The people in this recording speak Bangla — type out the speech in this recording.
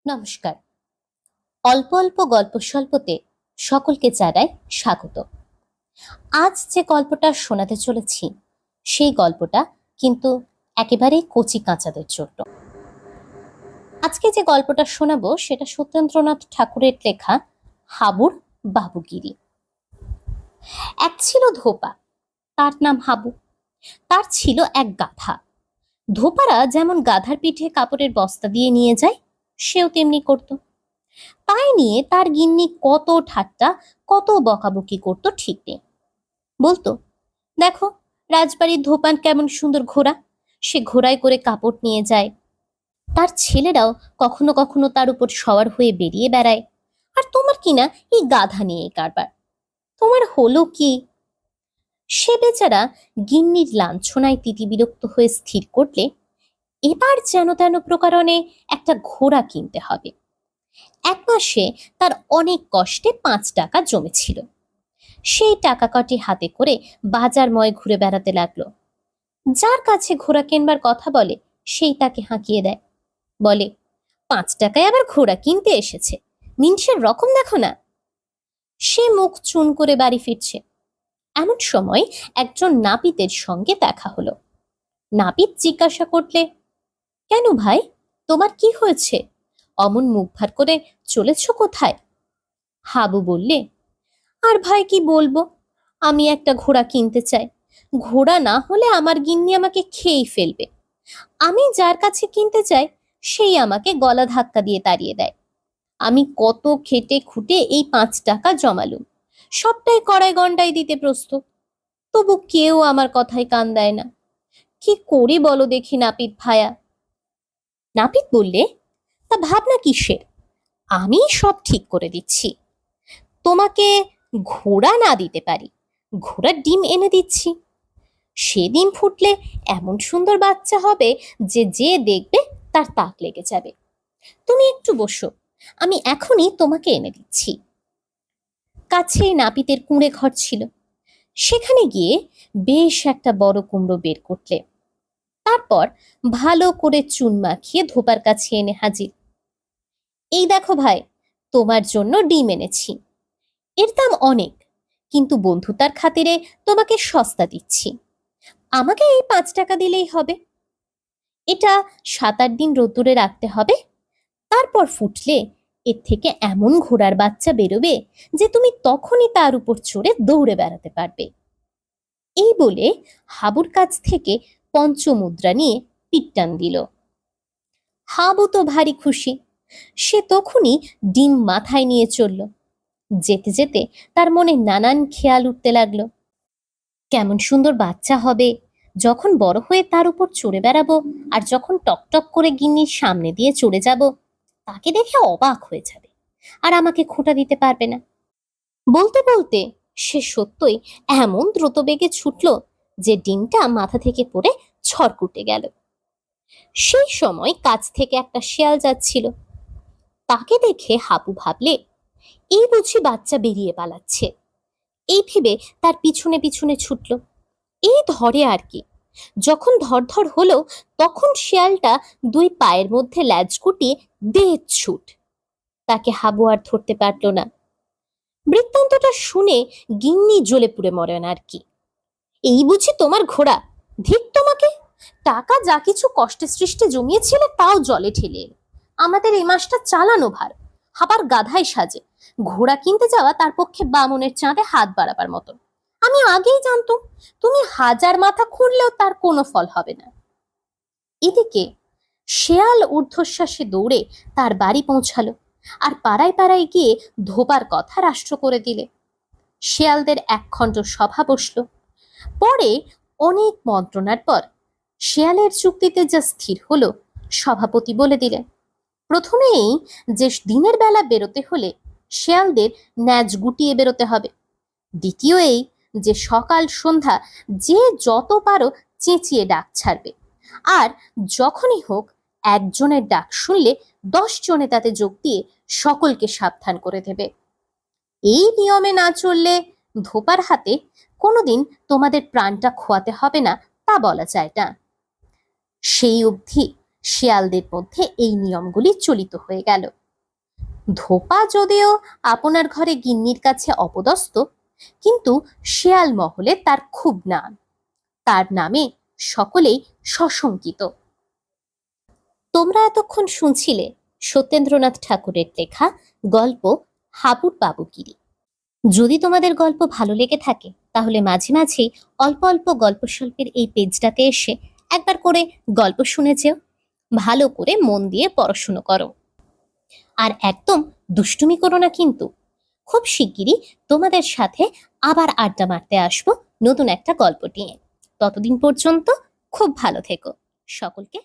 নমস্কার। অল্প অল্প গল্প স্বল্পতে সকলকে জানাই স্বাগত। আজ যে গল্পটা শোনাতে চলেছি সেই গল্পটা কিন্তু একেবারেই কচি কাঁচাদের জন্য। আজকে যে গল্পটা শোনাবো সেটা সত্যেন্দ্রনাথ ঠাকুরের লেখা হাবুর বাবুগিরি। এক ছিল ধোপা, তার নাম হাবু। তার ছিল এক গাধা। ধোপারা যেমন গাধার পিঠে কাপড়ের বস্তা দিয়ে নিয়ে যায়, সেও তেমনি করত। তাই নিয়ে তার গিন্নি কত ঠাট্টা, কত বকাবকি করতো ঠিক নেই। বলতো, দেখো রাজবাড়ির ধোপান কেমন সুন্দর ঘোড়া, সে ঘোড়ায় করে কাপড় নিয়ে যায়। তার ছেলেরাও কখনো কখনো তার উপর সওয়ার হয়ে বেরিয়ে বেড়ায়, আর তোমার কিনা এই গাধা নিয়ে কারবার। তোমার হলো কি? সে বেচারা গিন্নির লাঞ্ছনায় তিতিবিরক্ত হয়ে স্থির করলে এবার যেন তেন প্রকারণে একটা ঘোড়া কিনতে হবে। এক মাসে তার অনেক কষ্টে 5 টাকা জমেছিল। সেই টাকা কটি হাতে করে বাজারময় ঘুরে বেড়াতে লাগলো। যার কাছে ঘোড়া কিনবার কথা বলে সেই তাকে হাঁকিয়ে দেয়, বলে 5 টাকায় আবার ঘোড়া কিনতে এসেছে, মিনসের রকম দেখো না। সে মুখ চুন করে বাড়ি ফিরছে। এমন সময় একজন নাপিতের সঙ্গে দেখা হলো। নাপিত জিজ্ঞাসা করলে, কেন ভাই, তোমার কি হয়েছে? অমন মুখ ভার করে চলেছ কোথায়? হাবু বললে, আর ভাই কি বলবো, আমি একটা ঘোড়া কিনতে চাই। ঘোড়া না হলে আমার গিন্নি আমাকে খেয়েই ফেলবে। আমি যার কাছে কিনতে চাই সেই আমাকে গলা ধাক্কা দিয়ে তাড়িয়ে দেয়। আমি কত খেটে খুঁটে এই 5 টাকা জমালুম, সবটাই কড়াই গন্ডায় দিতে প্রস্তুত, তবু কেউ আমার কথায় কান দেয় না। কি করি বলো দেখি নাপিত ভায়া। নাপিত বললে, তা ভাবনা কিসের, আমি সব ঠিক করে দিচ্ছি। তোমাকে ঘোড়া না দিতে পারি, ঘোড়ার ডিম এনে দিচ্ছি। সে ডিম ফুটলে এমন সুন্দর বাচ্চা হবে যে যে দেখবে তার তাক লেগে যাবে। তুমি একটু বসো, আমি এখনই তোমাকে এনে দিচ্ছি। কাছেই নাপিতের কুঁড়ে ঘর ছিল। সেখানে গিয়ে বেশ একটা বড় কুমড়ো বের করলে। তারপর ভালো করে চুন মাখিয়ে ধোপার কাছে এনে হাজির। এই দেখো ভাই, তোমার জন্য ডিম এনেছি। এর দাম অনেক, কিন্তু বন্ধুতার খাতিরে তোমাকে সস্তা দিচ্ছি। আমাকে এই 5 টাকা দিলেই হবে। এটা 7-8 দিন রোদ্দুরে রাখতে হবে, তারপর ফুটলে এর থেকে এমন ঘোড়ার বাচ্চা বেরোবে যে তুমি তখনই তার উপর চড়ে দৌড়ে বেড়াতে পারবে। এই বলে হাবুর কাছ থেকে পঞ্চমুদ্রা নিয়ে পিট্টান দিল। হাবু তো ভারী খুশি। সে তখনই ডিম মাথায় নিয়ে চলল। যেতে যেতে তার মনে নানান খেয়াল উঠতে লাগলো। কেমন সুন্দর বাচ্চা হবে, যখন বড় হয়ে তার উপর চড়ে বেড়াবো, আর যখন টকটক করে গিন্নির সামনে দিয়ে চড়ে যাব, তাকে দেখে অবাক হয়ে যাবে আর আমাকে খোঁটা দিতে পারবে না। বলতে বলতে সে সত্যই এমন দ্রুত বেগে ছুটল যে ডিমটা মাথা থেকে পড়ে ছড়কুটে গেল। সেই সময় কাছ থেকে একটা শেয়াল যাচ্ছিল। তাকে দেখে হাবু ভাবলে, এই বুঝি বাচ্চা বেরিয়ে পালাচ্ছে। এই ভেবে তার পিছনে পিছনে ছুটল। এই ধরে আর কি। যখন ধরধর হলো তখন শিয়ালটা 2 পায়ের মধ্যে ল্যাজ গুটিয়ে দে ছুট। তাকে হাবু আর ধরতে পারল না। বৃত্তান্তটা শুনে গিন্নি জ্বলে পুড়ে মরেন আর কি। এই বুঝি তোমার ঘোড়া, ধিক তোমাকে! টাকা যা কিছু কষ্টে সৃষ্টে জমিয়েছিলে তাও জলে ঠেলে এলে। আমাদের এই মাসটা চালানো ভার, হাবার গাধাই সাজে। ঘোড়া কিনতে যাওয়া তার পক্ষে বামনের চাঁদে হাত বাড়াবার মতো। আমি আগেই জানতাম, তুমি 1000 মাথা খুঁড়লেও তার কোনো ফল হবে না। এদিকে শেয়াল ঊর্ধ্বশ্বাসে দৌড়ে তার বাড়ি পৌঁছালো, আর পাড়ায় পাড়ায় গিয়ে ধোবার কথা রাষ্ট্র করে দিলে। শেয়ালদের একখণ্ড সভা বসল। পরে অনেক মন্ত্রণার পর শেয়ালের চুক্তিতে যা স্থির হলো, সভাপতি বলে দিলেন, প্রথমেই যে দিনের বেলা বেরোতে হলে শেয়ালদের ন্যাজ গুটিয়ে বেরোতে হবে। দ্বিতীয় এই যে সকাল সন্ধ্যা যে যত পারো চেঁচিয়ে ডাক ছাড়বে, আর যখনই হোক একজনের ডাক শুনলে 10 জনে তাতে যোগ দিয়ে সকলকে সাবধান করে দেবে। এই নিয়মে না চললে ধোপার হাতে কোনোদিন তোমাদের প্রাণটা খোয়াতে হবে না, তা বলা যায় না। সেই অবধি শিয়ালদের মধ্যে এই নিয়মগুলি চলিত হয়ে গেল। ধোপা যদিও আপনার ঘরে গিন্নির কাছে অপদস্থ, কিন্তু শিয়াল মহলে তার খুব নাম। তার নামে সকলেই সশঙ্কিত। তোমরা এতক্ষণ শুনছিলে সত্যেন্দ্রনাথ ঠাকুরের লেখা গল্প হাবুর বাবুগিরি। যদি তোমাদের গল্প ভালো লেগে থাকে তাহলে মাঝে মাঝে অল্প অল্প গল্প স্বল্পের এই পেজটাতে এসে একবার করে গল্প শুনে যেও। ভালো করে মন দিয়ে পড়াশুনো করো, আর একদম দুষ্টুমি করো না কিন্তু। খুব শিগগিরই তোমাদের সাথে আবার আড্ডা মারতে আসবো নতুন একটা গল্প নিয়ে। ততদিন পর্যন্ত খুব ভালো থেকো। সকলকে